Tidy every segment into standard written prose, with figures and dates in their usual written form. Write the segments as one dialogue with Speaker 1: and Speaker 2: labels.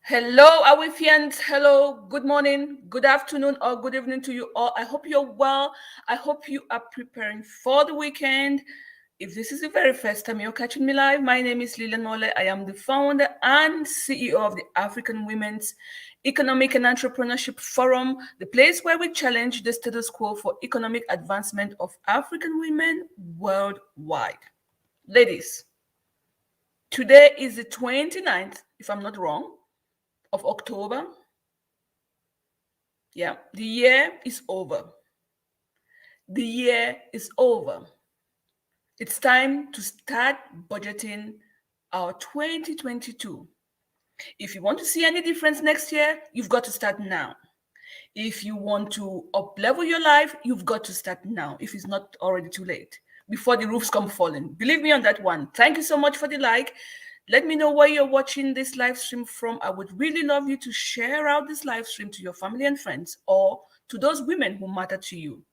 Speaker 1: Hello, Awifians. Hello, good morning, good afternoon, or good evening to you all. I hope you're well. I hope you are preparing for the weekend. If this is the very first time you're catching me live, my name is Lilian Mole. I am the founder and CEO of the African Women's Economic and Entrepreneurship Forum, the place where we challenge the status quo for economic advancement of African women worldwide. Ladies, today is the 29th, if I'm not wrong, of October. Yeah, the year is over. The year is over. It's time to start budgeting our 2022. If you want to see any difference next year, you've got to start now. If you want to up level your life, you've got to start now if it's not already too late before the roofs come falling. Believe me on that one. Thank you so much for the like. Let me know where you're watching this live stream from. I would really love you to share out this live stream to your family and friends or to those women who matter to you.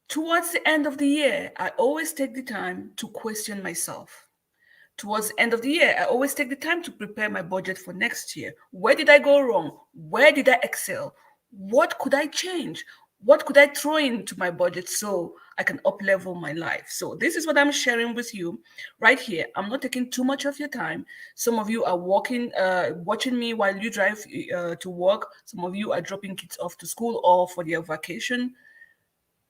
Speaker 1: Towards the end of the year, I always take the time to question myself. Towards the end of the year, I always take the time to prepare my budget for next year. Where did I go wrong? Where did I excel? What could I change? What could I throw into my budget so I can up level my life? So this is what I'm sharing with you right here. I'm not taking too much of your time. Some of you are watching me while you drive to work. Some of you are dropping kids off to school or for their vacation.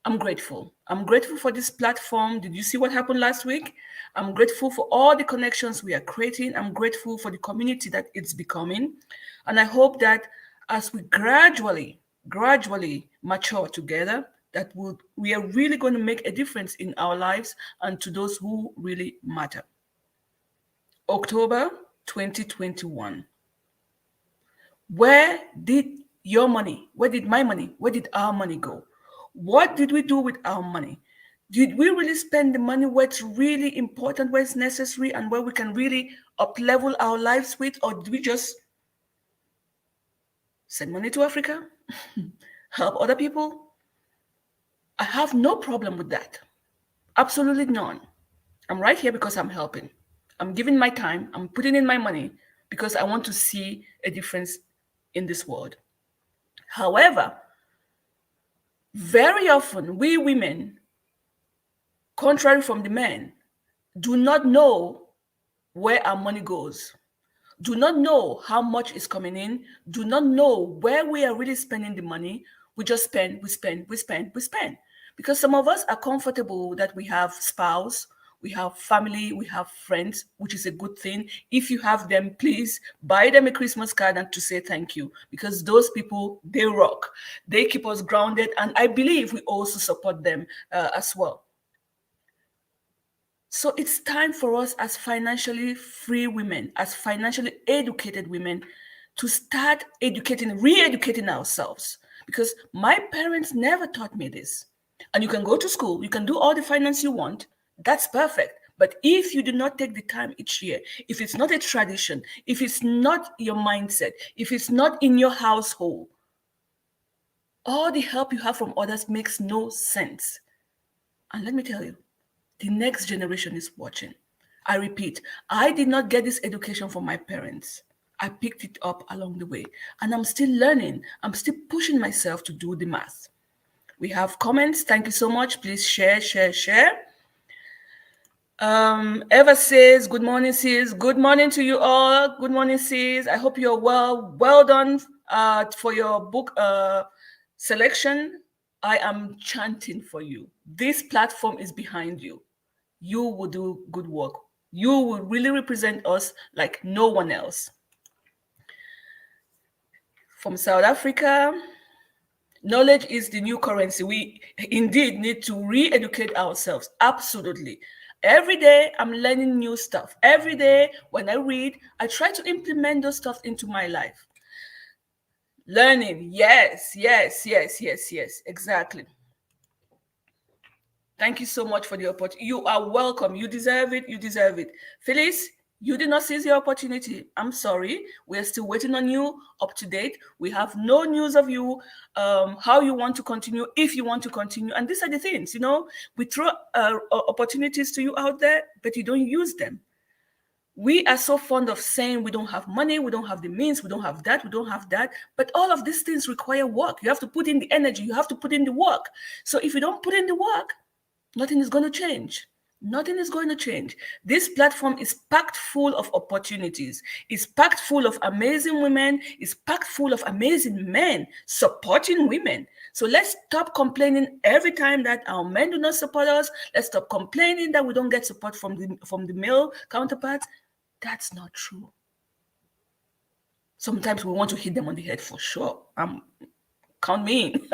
Speaker 1: I'm grateful. I'm grateful for this platform. Did you see what happened last week? I'm grateful for all the connections we are creating. I'm grateful for the community that it's becoming. And I hope that as we gradually mature together, that we are really going to make a difference in our lives and to those who really matter. October 2021. Where did where did my money, where did our money go? What did we do with our money? Did we really spend the money where it's really important, where it's necessary, and where we can really up level our lives with? Or did we just send money to Africa, help other people? I have no problem with that. Absolutely none. I'm right here because I'm helping. I'm giving my time, I'm putting in my money because I want to see a difference in this world. However, very often we women, contrary from the men, do not know where our money goes, do not know how much is coming in, do not know where we are really spending the money. We just spend, we spend, we spend, we spend. Because some of us are comfortable that we have spouse, we have family, we have friends, which is a good thing. If you have them, please buy them a Christmas card and to say thank you, because those people, they rock. They keep us grounded, and I believe we also support them as well. So it's time for us as financially free women, as financially educated women, to start re-educating ourselves. Because my parents never taught me this. And you can go to school, you can do all the finance you want. That's perfect. But if you do not take the time each year, if it's not a tradition, if it's not your mindset, if it's not in your household, all the help you have from others makes no sense. And let me tell you, the next generation is watching. I repeat, I did not get this education from my parents. I picked it up along the way. And I'm still learning. I'm still pushing myself to do the math. We have comments. Thank you so much. Please share, share, share. Eva says, good morning, sis. Good morning to you all. Good morning, sis. I hope you're well. Well done for your book selection. I am chanting for you. This platform is behind you. You will do good work. You will really represent us like no one else. From South Africa, knowledge is the new currency. We indeed need to re-educate ourselves. Absolutely. Every day I'm learning new stuff. Every day when I read, I try to implement those stuff into my life. Learning. Yes, yes, yes, yes, yes. Exactly. Thank you so much for the opportunity. You are welcome. You deserve it. You deserve it. Phyllis, you did not seize your opportunity. I'm sorry. We're still waiting on you up to date. We have no news of you, how you want to continue, if you want to continue. And these are the things, we throw opportunities to you out there, but you don't use them. We are so fond of saying we don't have money, we don't have the means, we don't have that, we don't have that. But all of these things require work. You have to put in the energy, you have to put in the work. So if you don't put in the work, nothing is going to change. Nothing is going to change. This platform is packed full of opportunities. It's packed full of amazing women. It's packed full of amazing men supporting women. So let's stop complaining every time that our men do not support us. Let's stop complaining that we don't get support from the male counterparts. That's not true. Sometimes we want to hit them on the head for sure. Count me in.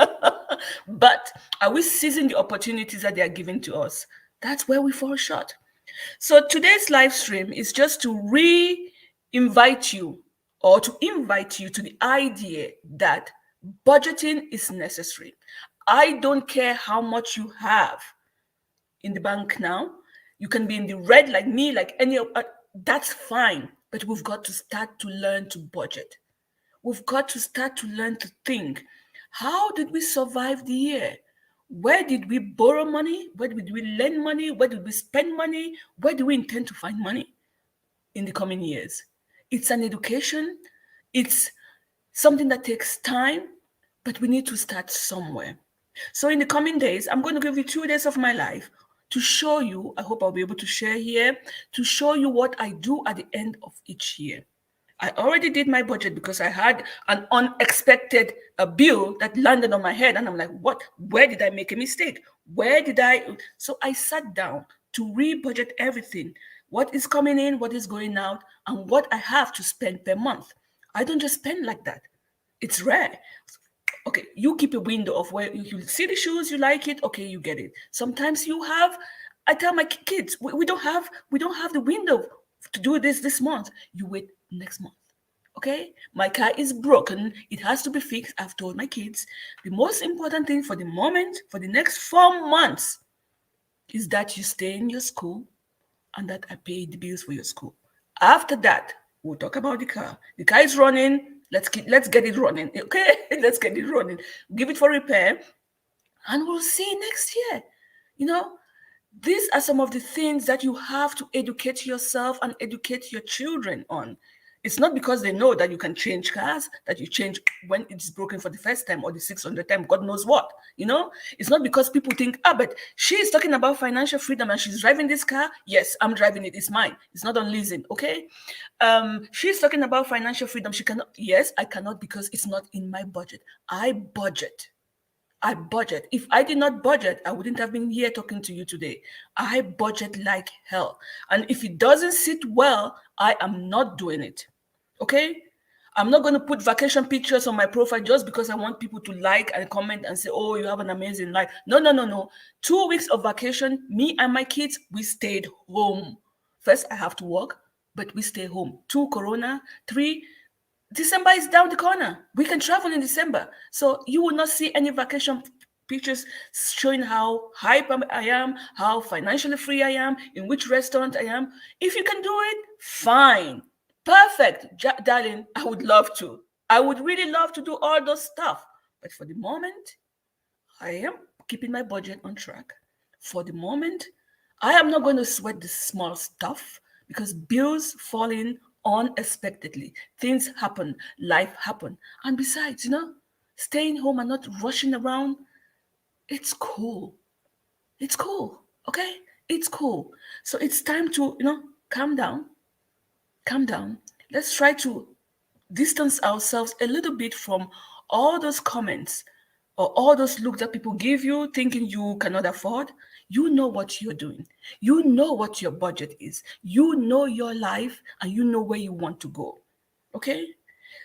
Speaker 1: But are we seizing the opportunities that they are giving to us? That's where we fall short. So today's live stream is just to invite you to the idea that budgeting is necessary. I don't care how much you have in the bank now. You can be in the red like me, like any of that's fine. But we've got to start to learn to budget. We've got to start to learn to think. How did we survive the year? Where did we borrow money? Where did we lend money? Where did we spend money? Where do we intend to find money in the coming years? It's an education. It's something that takes time, but we need to start somewhere. So in the coming days, I'm going to give you 2 days of my life to show you, I hope I'll be able to share here, to show you what I do at the end of each year. I already did my budget because I had an unexpected bill that landed on my head. And I'm like, what? Where did I make a mistake? Where did I? So I sat down to re-budget everything. What is coming in, what is going out, and what I have to spend per month. I don't just spend like that. It's rare. Okay, you keep a window of where you see the shoes, you like it, okay, you get it. Sometimes I tell my kids, we don't have the window to do this month. You wait next month. Okay, my car is broken, it has to be fixed. I've told my kids the most important thing for the moment, for the next 4 months, is that you stay in your school and that I pay the bills for your school. After that, we'll talk about the car. The car is running, let's get it running. Okay, let's get it running, give it for repair, and we'll see next year. These are some of the things that you have to educate yourself and educate your children on. It's not because they know that you can change cars, that you change when it's broken for the first time or the 600th time, God knows what. It's not because people think, but she's talking about financial freedom and she's driving this car. Yes, I'm driving it. It's mine. It's not on leasing. Okay. She's talking about financial freedom. She cannot. Yes, I cannot because it's not in my budget. I budget. If I did not budget, I wouldn't have been here talking to you today. I budget like hell. And if it doesn't sit well, I am not doing it. Okay? I'm not going to put vacation pictures on my profile just because I want people to like and comment and say, oh, you have an amazing life. No. 2 weeks of vacation, me and my kids, we stayed home. First, I have to work, but we stay home. 2, Corona. 3, December is down the corner. We can travel in December. So you will not see any vacation pictures showing how hyper I am, how financially free I am, in which restaurant I am. If you can do it, fine. Perfect. Darling, I would love to. I would really love to do all those stuff. But for the moment, I am keeping my budget on track. For the moment, I am not going to sweat the small stuff because bills fall in unexpectedly. Things happen, life happen. And besides, staying home and not rushing around, it's cool. It's cool. Okay? It's cool. So it's time to, calm down. Calm down. Let's try to distance ourselves a little bit from all those comments or all those looks that people give you thinking you cannot afford. You know what you're doing. You know what your budget is. You know your life and you know where you want to go. Okay?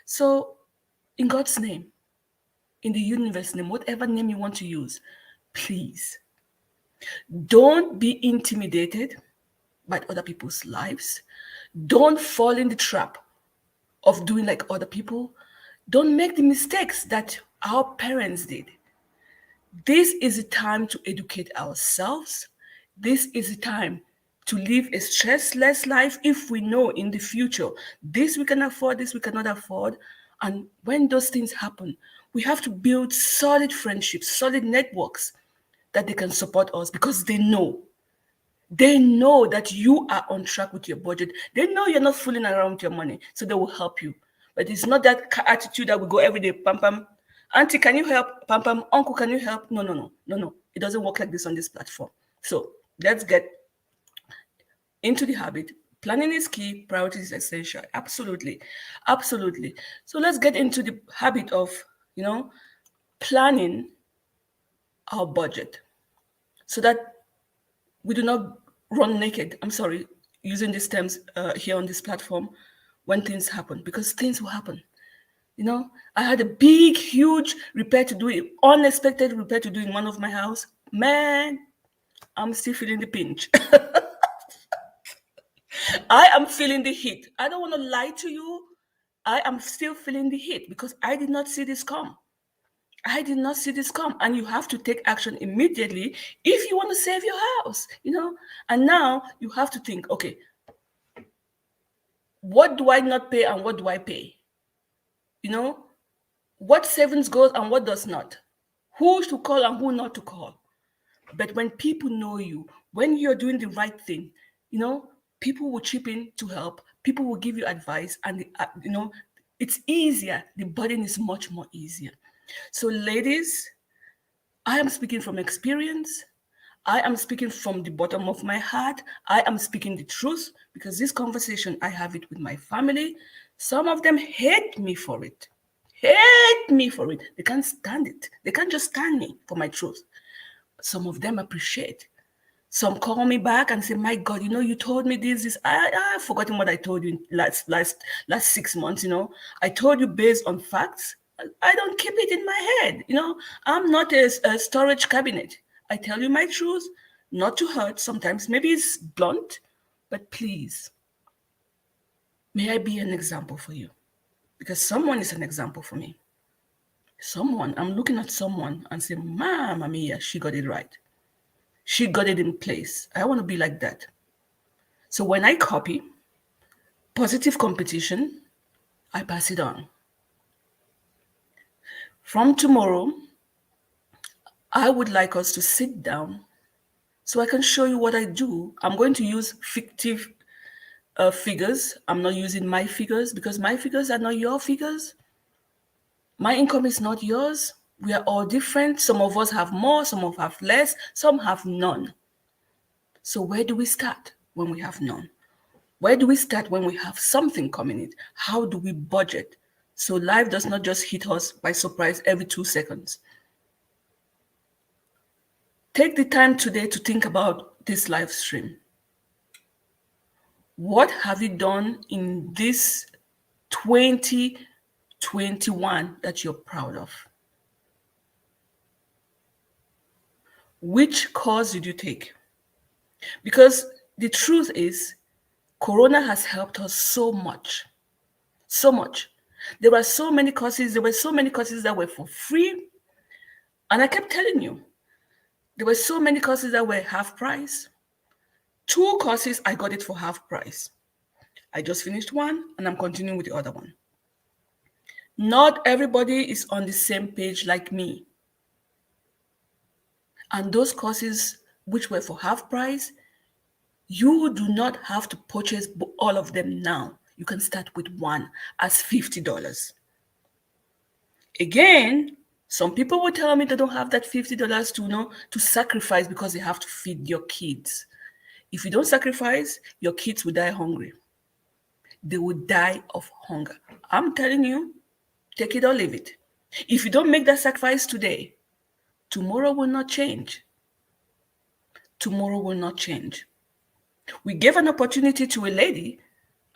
Speaker 1: So, in God's name, in the universe name, whatever name you want to use, please don't be intimidated by other people's lives. Don't fall in the trap of doing like other people. Don't make the mistakes that our parents did. This is a time to educate ourselves. This is a time to live a stressless life if we know in the future this we can afford, this we cannot afford. And when those things happen, we have to build solid friendships, solid networks that they can support us because they know They know that you are on track with your budget. They know you're not fooling around with your money, so they will help you. But it's not that attitude that we go every day, pam pam. Auntie, can you help? Pam pam. Uncle, can you help? No, no, no, no, no. It doesn't work like this on this platform. So let's get into the habit. Planning is key, priority is essential. Absolutely. Absolutely. So let's get into the habit of, planning our budget so that we do not run naked. I'm sorry, using these terms here on this platform when things happen, because things will happen. I had a big, huge repair to do, unexpected repair to do in one of my house. Man, I'm still feeling the pinch. I am feeling the heat. I don't want to lie to you. I am still feeling the heat because I did not see this come. I did not see this come. And you have to take action immediately if you want to save your house, And now you have to think, okay, what do I not pay and what do I pay? What savings goes and what does not? Who to call and who not to call? But when people know you, when you're doing the right thing, people will chip in to help. People will give you advice, and it's easier. The burden is much more easier. So, ladies, I am speaking from experience. I am speaking from the bottom of my heart. I am speaking the truth because this conversation, I have it with my family. Some of them hate me for it. Hate me for it. They can't stand it. They can't just stand me for my truth. Some of them appreciate. Some call me back and say, "My God, you told me this. I've forgotten what I told you last 6 months. I told you based on facts. I don't keep it in my head. I'm not a storage cabinet. I tell you my truth, not to hurt. Sometimes maybe it's blunt, but please, may I be an example for you? Because someone is an example for me. I'm looking at someone and say, Mamma mia, she got it right. She got it in place. I want to be like that. So when I copy positive competition, I pass it on. From tomorrow, I would like us to sit down so I can show you what I do. I'm going to use fictive figures. I'm not using my figures because my figures are not your figures. My income is not yours. We are all different. Some of us have more, some of us have less, some have none. So where do we start when we have none? Where do we start when we have something coming in? How do we budget so life does not just hit us by surprise every 2 seconds? Take the time today to think about this live stream. What have you done in this 2021 that you're proud of? Which course did you take? Because the truth is, Corona has helped us so much. So much. There were so many courses. There were so many courses that were for free. And I kept telling you, there were so many courses that were half price. 2 courses, I got it for half price. I just finished one and I'm continuing with the other one. Not everybody is on the same page like me. And those courses which were for half price, you do not have to purchase all of them now. You can start with one as $50. Again, some people will tell me they don't have that $50 to sacrifice because they have to feed your kids. If you don't sacrifice, your kids will die hungry. They will die of hunger. I'm telling you, take it or leave it. If you don't make that sacrifice today, tomorrow will not change. Tomorrow will not change. We gave an opportunity to a lady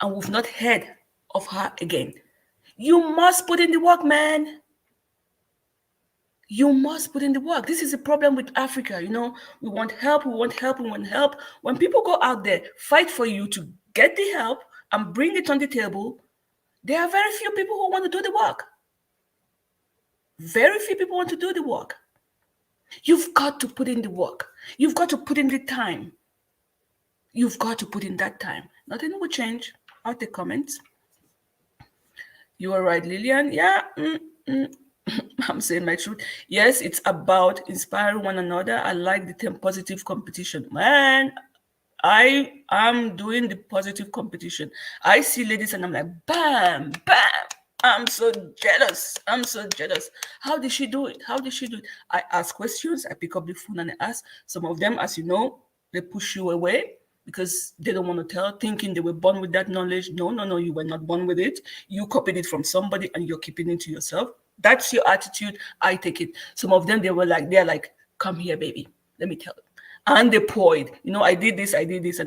Speaker 1: and we've not heard of her again. You must put in the work, man. You must put in the work. This is a problem with Africa. We want help, we want help, we want help. When people go out there, fight for you to get the help and bring it on the table, there are very few people who want to do the work. Very few people want to do the work. You've got to put in the work. You've got to put in the time. You've got to put in that time. Nothing will change. I'll take comments. You are right, Lillian. Yeah, I'm saying my truth. Yes, it's about inspiring one another. I like the term positive competition. Man, I am doing the positive competition. I see ladies and I'm like, bam, bam. I'm so jealous. I'm so jealous. How did she do it? How did she do it? I ask questions. I pick up the phone and I ask. Some of them, as you know, they push you away because they don't want to tell, thinking they were born with that knowledge. No, no, no, you were not born with it. You copied it from somebody and you're keeping it to yourself. That's your attitude. I take it. Some of them, they're like, come here, baby. Let me tell you. And they poured, I did this, and I did this,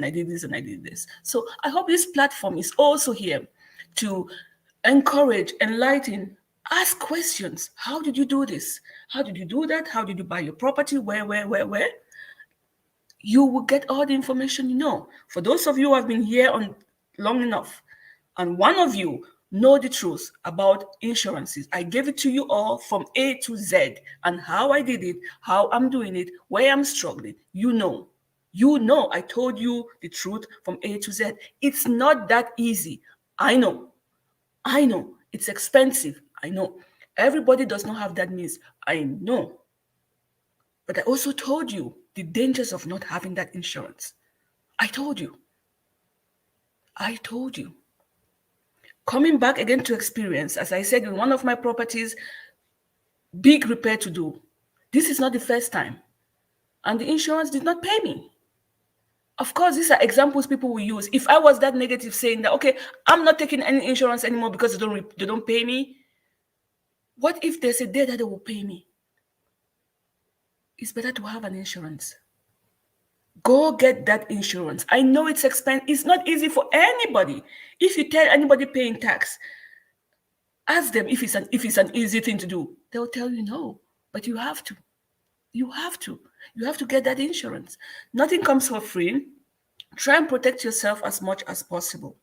Speaker 1: and I did this. So I hope this platform is also here to encourage, enlighten, ask questions. How did you do this? How did you do that? How did you buy your property? Where? You will get all the information you know. For those of you who have been here on long enough, and one of you know the truth about insurances, I gave it to you all from A to Z, and how I did it, how I'm doing it, where I'm struggling. You know, I told you the truth from A to Z. It's not that easy. I know. It's expensive. I know. Everybody does not have that means. I know. But I also told you the dangers of not having that insurance. I told you. Coming back again to experience, as I said, in one of my properties, big repair to do. This is not the first time. And the insurance did not pay me. Of course, these are examples people will use. If I was that negative saying that, okay, I'm not taking any insurance anymore because they don't pay me. What if there's a day that they will pay me? It's better to have an insurance. Go get that insurance. I know it's expensive. It's not easy for anybody. If you tell anybody paying tax, ask them if it's an easy thing to do. They'll tell you no, but you have to. You have to get that insurance. Nothing comes for free. Try and protect yourself as much as possible.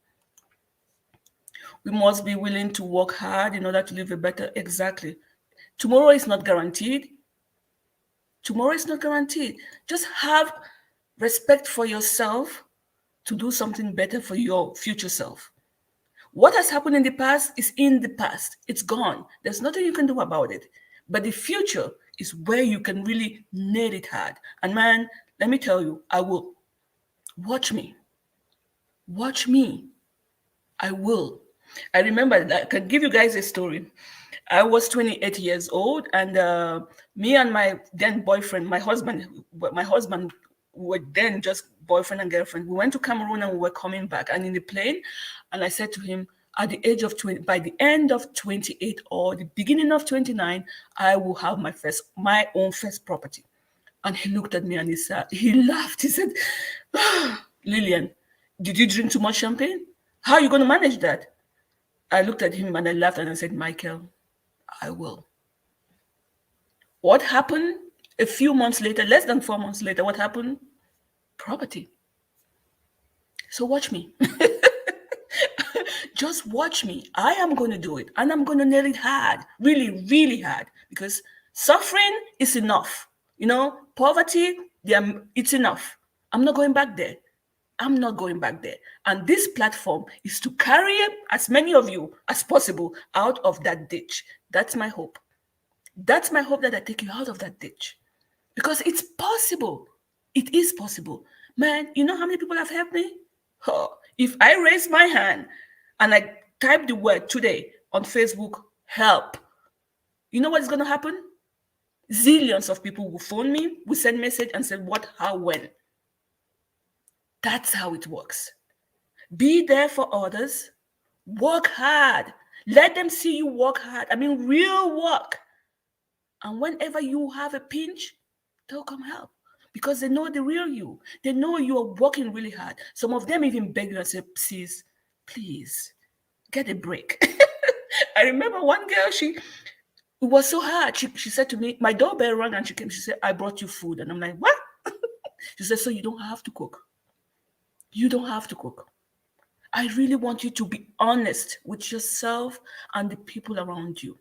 Speaker 1: We must be willing to work hard in order to live a better. Exactly. Tomorrow is not guaranteed. Just have respect for yourself to do something better for your future self. What has happened in the past is in the past. It's gone. There's nothing you can do about it. But the future is where you can really nail it hard. And man, let me tell you, I will. Watch me. I will. I remember that. I can give you guys a story. I was 28 years old, and me and my then boyfriend, my husband, were then just boyfriend and girlfriend. We went to Cameroon and we were coming back. And in the plane, and I said to him, at the age of 20, by the end of 28 or the beginning of 29, I will have my own first property. And he looked at me and he laughed. He said, Lillian, did you drink too much champagne? How are you going to manage that? I looked at him and I laughed and I said, Michael, I will. What happened a few months later, less than 4 months later, what happened? Property. So watch me. Just watch me. I am going to do it and I'm going to nail it hard, really, really hard, because suffering is enough. Poverty, it's enough. I'm not going back there. And this platform is to carry as many of you as possible out of that ditch. That's my hope. That's my hope, that I take you out of that ditch. Because it's possible. It is possible. Man, you know how many people have helped me? Oh, if I raise my hand and I type the word today on Facebook, help, you know what's going to happen? Zillions of people will phone me, will send message and say what, how, when. That's how it works. Be there for others. Work hard. Let them see you work hard. I mean, real work. And whenever you have a pinch, they'll come help because they know the real you. They know you are working really hard. Some of them even beg you and say, "Sis, please get a break." I remember one girl, it was so hard. She said to me, my doorbell rang and she came. She said, "I brought you food." And I'm like, "What?" She said, "So you don't have to cook. You don't have to cook. I really want you to be honest with yourself and the people around you.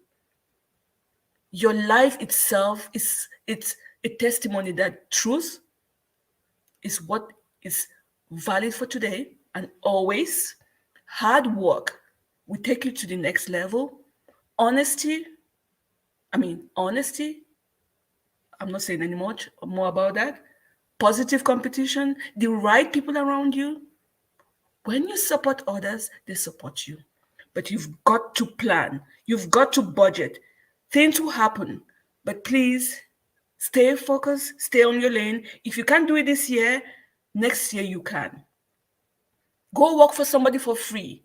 Speaker 1: Your life itself it's a testimony that truth is what is valid for today and always. Hard work will take you to the next level. Honesty, I'm not saying any more about that. positive competition, the right people around you. When you support others, they support you. But you've got to plan, you've got to budget. Things will happen, but please stay focused, stay on your lane. If you can't do it this year, next year you can. Go work for somebody for free.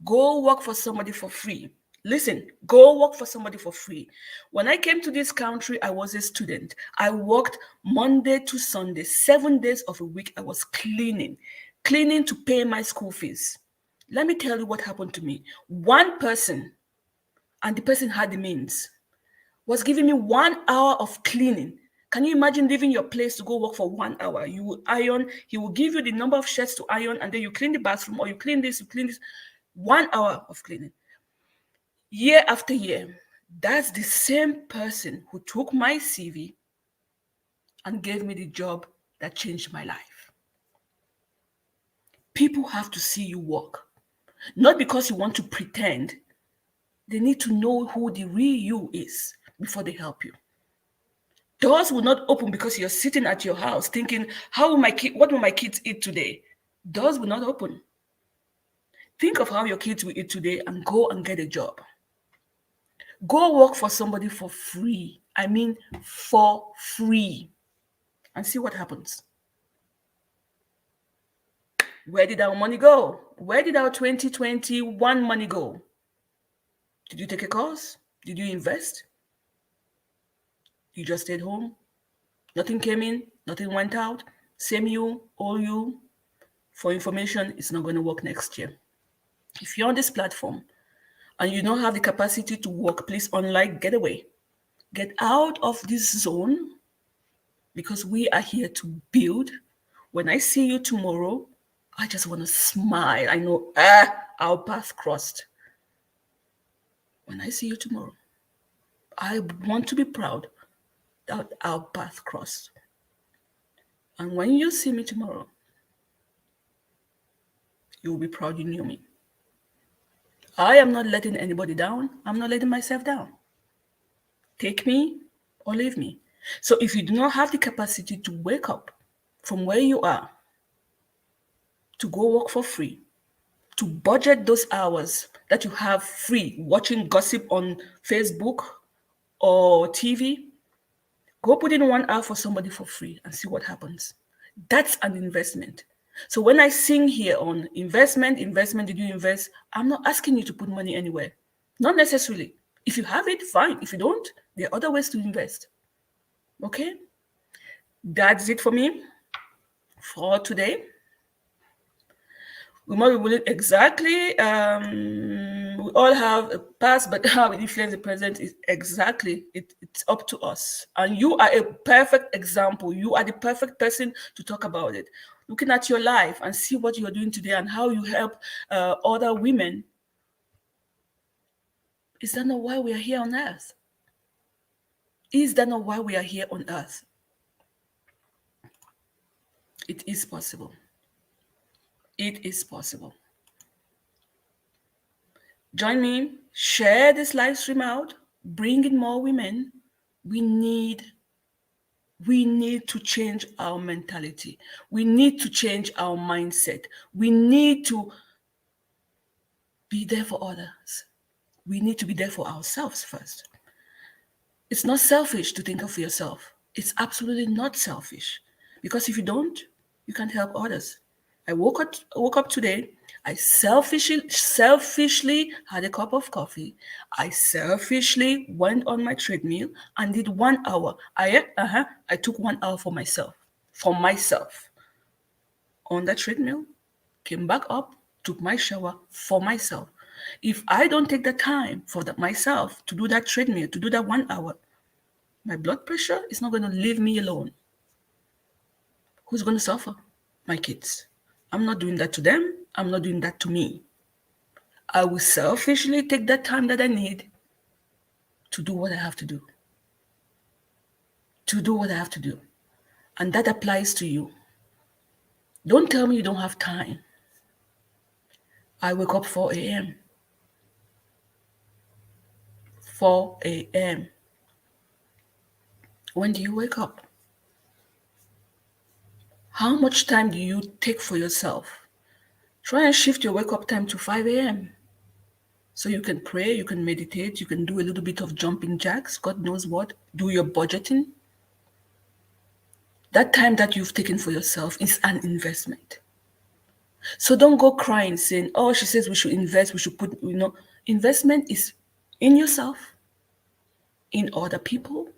Speaker 1: Go work for somebody for free. Listen, go work for somebody for free. When I came to this country, I was a student. I worked Monday to Sunday, 7 days of a week. I was cleaning to pay my school fees. Let me tell you what happened to me. One person, and the person had the means, was giving me 1 hour of cleaning. Can you imagine leaving your place to go work for 1 hour? You will iron, he will give you the number of shirts to iron, and then you clean the bathroom, or you clean this, you clean this. 1 hour of cleaning. Year after year, that's the same person who took my CV and gave me the job that changed my life. People have to see you work. Not because you want to pretend. They need to know who the real you is before they help you. Doors will not open because you're sitting at your house thinking, what will my kids eat today? Doors will not open. Think of how your kids will eat today and go and get a job. Go work for somebody for free. I mean, for free. And see what happens. Where did our money go? Where did our 2021 money go? Did you take a course? Did you invest? You just stayed home? Nothing came in, nothing went out. Same you, all you. For information, it's not going to work next year. If you're on this platform and you don't have the capacity to work, please unlike, get away. Get out of this zone, because we are here to build. When I see you tomorrow, I just want to smile. I know, our path crossed. When I see you tomorrow, I want to be proud that our path crossed. And when you see me tomorrow, you will be proud you knew me. I am not letting anybody down. I'm not letting myself down. Take me or leave me. So if you do not have the capacity to wake up from where you are, to go work for free, to budget those hours that you have free watching gossip on Facebook or TV, go put in 1 hour for somebody for free and see what happens. That's an investment. So when I sing here on investment, did you invest? I'm not asking you to put money anywhere. Not necessarily. If you have it, fine. If you don't, there are other ways to invest. Okay? That's it for me for today. We might be exactly, we all have a past, but how we influence the present is exactly, it's up to us. And you are a perfect example. You are the perfect person to talk about it. Looking at your life and see what you're doing today and how you help other women. Is that not why we are here on earth? Is that not why we are here on earth? It is possible. It is possible. Join me, share this live stream out, bring in more women. We need to change our mentality. We need to change our mindset. We need to be there for others. We need to be there for ourselves first. It's not selfish to think of yourself. It's absolutely not selfish. Because if you don't, you can't help others. I woke up today. I selfishly had a cup of coffee. I selfishly went on my treadmill and did 1 hour. I took 1 hour for myself. On that treadmill, came back up, took my shower for myself. If I don't take the time for myself to do that treadmill, to do that 1 hour, my blood pressure is not going to leave me alone. Who's going to suffer? My kids. I'm not doing that to them. I'm not doing that to me. I will selfishly take that time that I need to do what I have to do. And that applies to you. Don't tell me you don't have time. I wake up 4 a.m. 4 a.m. When do you wake up? How much time do you take for yourself? Try and shift your wake up time to 5 a.m. So you can pray, you can meditate, you can do a little bit of jumping jacks, God knows what, do your budgeting. That time that you've taken for yourself is an investment. So don't go crying saying, oh, she says we should invest, we should put, investment is in yourself, in other people,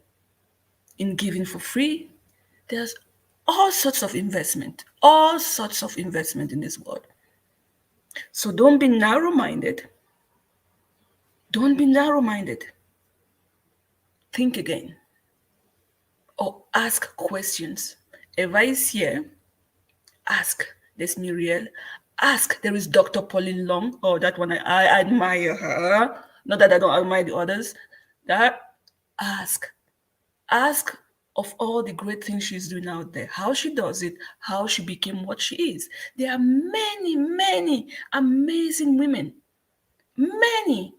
Speaker 1: in giving for free. There's all sorts of investment in this world. So don't be narrow-minded. Don't be narrow-minded. Think again. Or ask questions. Eva is here. Ask. There's Muriel. Ask. There is Dr. Pauline Long. Oh, that one, I admire her. Not that I don't admire the others. That ask. Ask of all the great things she's doing out there, how she does it, how she became what she is. There are many, many amazing women. Many.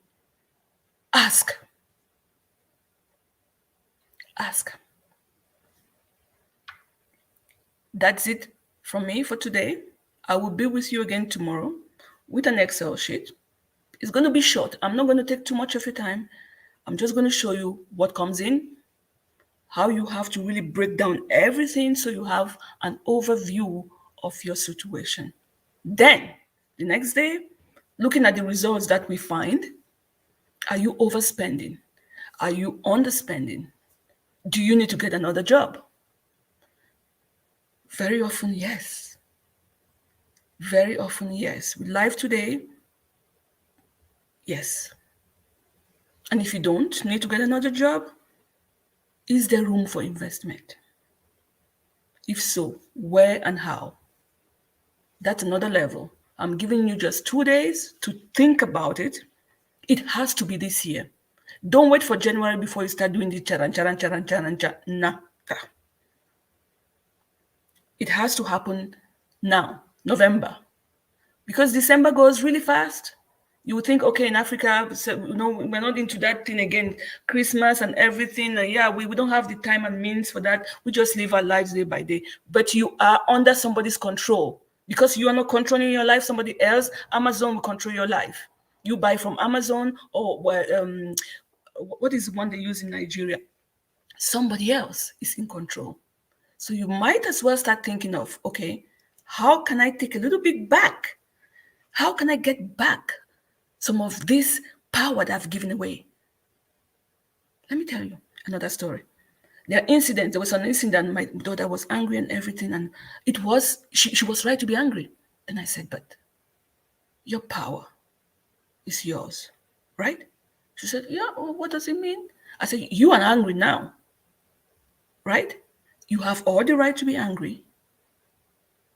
Speaker 1: Ask. Ask. That's it from me for today. I will be with you again tomorrow with an Excel sheet. It's going to be short. I'm not going to take too much of your time. I'm just going to show you what comes in, how you have to really break down everything so you have an overview of your situation. Then, the next day, looking at the results that we find, are you overspending? Are you underspending? Do you need to get another job? Very often, yes. Very often, yes. With life today, yes. And if you don't need to get another job, is there room for investment? If so, where and how? That's another level. I'm giving you just 2 days to think about it. It has to be this year. Don't wait for January before you start doing the charan. Nah. It has to happen now, November. Because December goes really fast. You would think, okay, in Africa, so, we're not into that thing again, Christmas and everything. Yeah, we don't have the time and means for that. We just live our lives day by day. But you are under somebody's control. Because you are not controlling your life, somebody else, Amazon will control your life. You buy from Amazon or what is the one they use in Nigeria? Somebody else is in control. So you might as well start thinking of, okay, how can I take a little bit back? How can I get back some of this power that I've given away? Let me tell you another story. There was an incident, my daughter was angry and everything, and she was right to be angry. And I said, but your power is yours, right? She said, yeah, well, what does it mean? I said, you are angry now, right? You have all the right to be angry.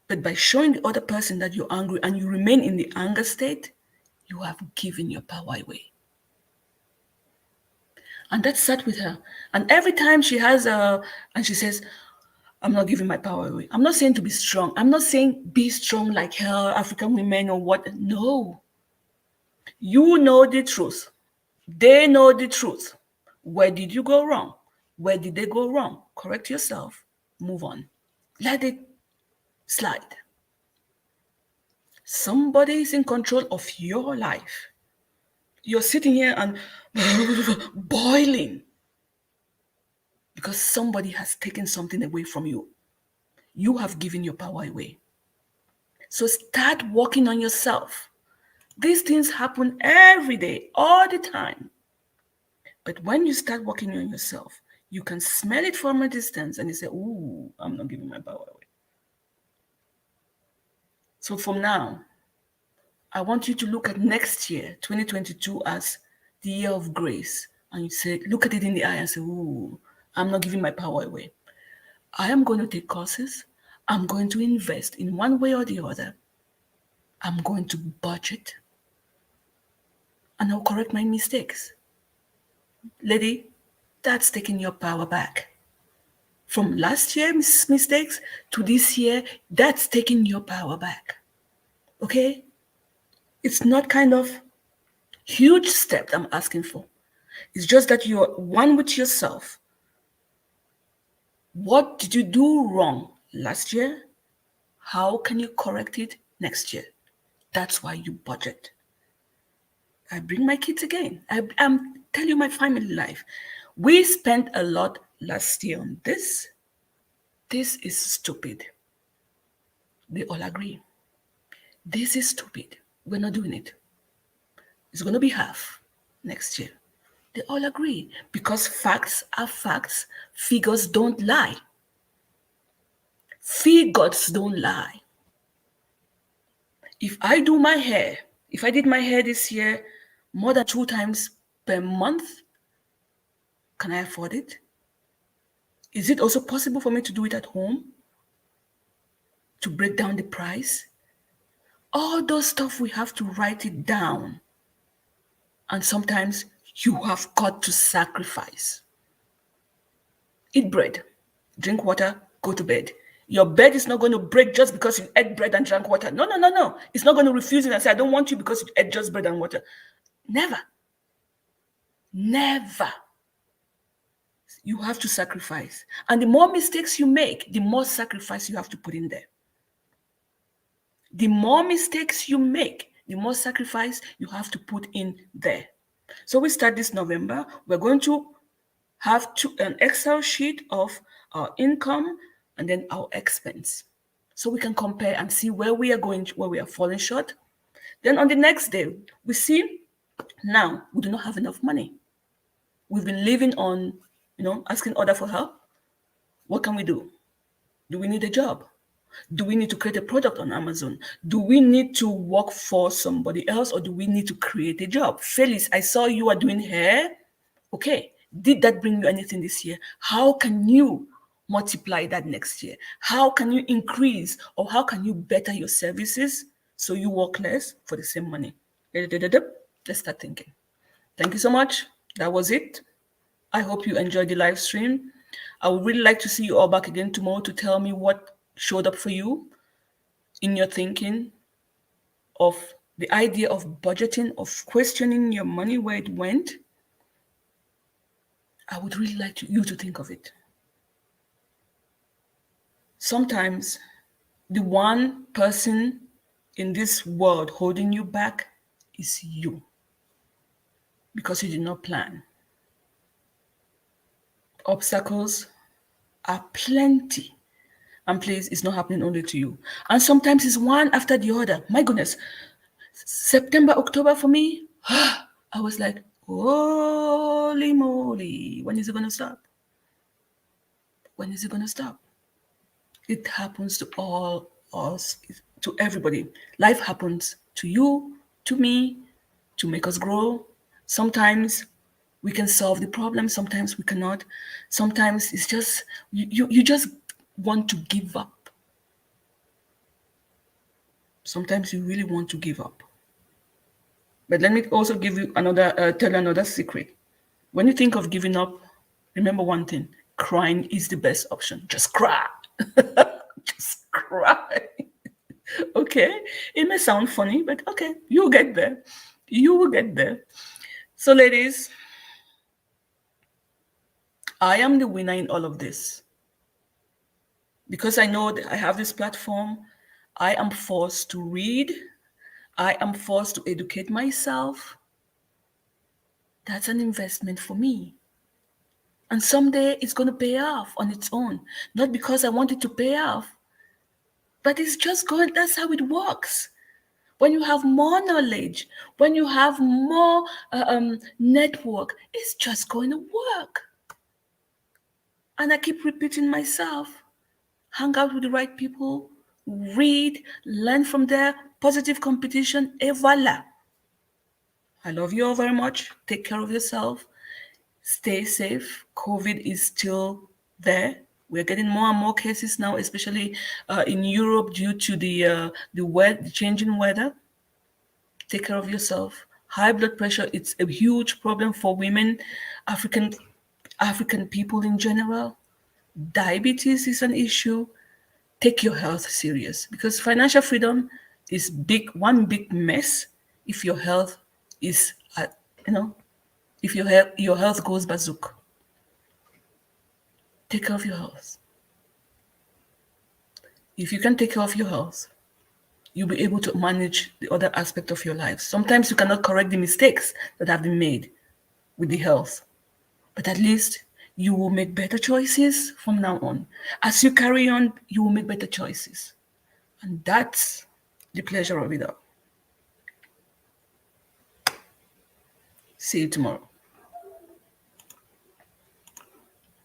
Speaker 1: But by showing the other person that you're angry and you remain in the anger state, you have given your power away. And that sat with her. And every time she has and she says, I'm not giving my power away. I'm not saying to be strong. I'm not saying be strong like her, African women or what. No. You know the truth. They know the truth. Where did you go wrong? Where did they go wrong? Correct yourself. Move on. Let it slide. Somebody is in control of your life. You're sitting here and boiling because somebody has taken something away from you. You have given your power away. So start working on yourself. These things happen every day, all the time. But when you start working on yourself, you can smell it from a distance and you say, ooh, I'm not giving my power away. So from now, I want you to look at next year, 2022, as the year of grace. And you say, look at it in the eye and say, ooh, I'm not giving my power away. I am going to take courses. I'm going to invest in one way or the other. I'm going to budget. And I'll correct my mistakes. Lady, that's taking your power back. From last year's mistakes to this year, that's taking your power back. Okay? It's not kind of huge step I'm asking for. It's just that you're one with yourself. What did you do wrong last year? How can you correct it next year? That's why you budget. I bring my kids again. I'm tell you my family life. We spent a lot last year on this. This is stupid. They all agree. This is stupid. We're not doing it. It's going to be half next year. They all agree because facts are facts. Figures don't lie. Figures don't lie. If I do my hair, if I did my hair this year more than 2 times per month, can I afford it? Is it also possible for me to do it at home? To break down the price? All those stuff, we have to write it down. And sometimes you have got to sacrifice. Eat bread, drink water, go to bed. Your bed is not going to break just because you ate bread and drank water. No, no, no, no. It's not going to refuse it and say, I don't want you because you ate just bread and water. Never. Never. You have to sacrifice. And the more mistakes you make, the more sacrifice you have to put in there. The more mistakes you make, the more sacrifice you have to put in there. So we start this November. We're going to have an Excel sheet of our income and then our expense. So we can compare and see where we are going, where we are falling short. Then on the next day, we see now we do not have enough money. We've been living on, asking others for help. What can we do? Do we need a job? Do we need to create a product on Amazon? Do we need to work for somebody else, or do we need to create a job? Phyllis, I saw you are doing hair. Okay, did that bring you anything this year? How can you multiply that next year? How can you increase, or how can you better your services so you work less for the same money? Let's start thinking. Thank you so much. That was it. I hope you enjoyed the live stream. I would really like to see you all back again tomorrow to tell me what showed up for you in your thinking of the idea of budgeting, of questioning your money, where it went. I would really like you to think of it. Sometimes the one person in this world holding you back is you, because you did not plan. Obstacles are plenty. And please, it's not happening only to you. And sometimes it's one after the other. My goodness. September, October for me, I was like, holy moly, when is it going to stop? When is it going to stop? It happens to all us, to everybody. Life happens to you, to me, to make us grow. Sometimes we can solve the problem, sometimes we cannot. Sometimes it's just, you just want to give up. Sometimes you really want to give up. But let me also give you tell you another secret. When you think of giving up, remember one thing: crying is the best option. Just cry. Just cry. Okay? It may sound funny, but okay, you'll get there. You will get there. So, ladies, I am the winner in all of this. Because I know that I have this platform, I am forced to read. I am forced to educate myself. That's an investment for me. And someday it's going to pay off on its own. Not because I want it to pay off, but it's just going, that's how it works. When you have more knowledge, when you have more network, it's just going to work. And I keep repeating myself. Hang out with the right people, read, learn from their positive competition, et voila. I love you all very much. Take care of yourself. Stay safe. COVID is still there. We're getting more and more cases now, especially in Europe due to the changing weather. Take care of yourself. High blood pressure, it's a huge problem for women, African people in general. Diabetes is an issue. Take your health serious, because financial freedom is one big mess if your health is if your health goes bazook. Take care of your health. If you can take care of your health, you'll be able to manage the other aspect of your life. Sometimes you cannot correct the mistakes that have been made with the health, but at least you will make better choices from now on. As you carry on, you will make better choices. And that's the pleasure of it all. See you tomorrow.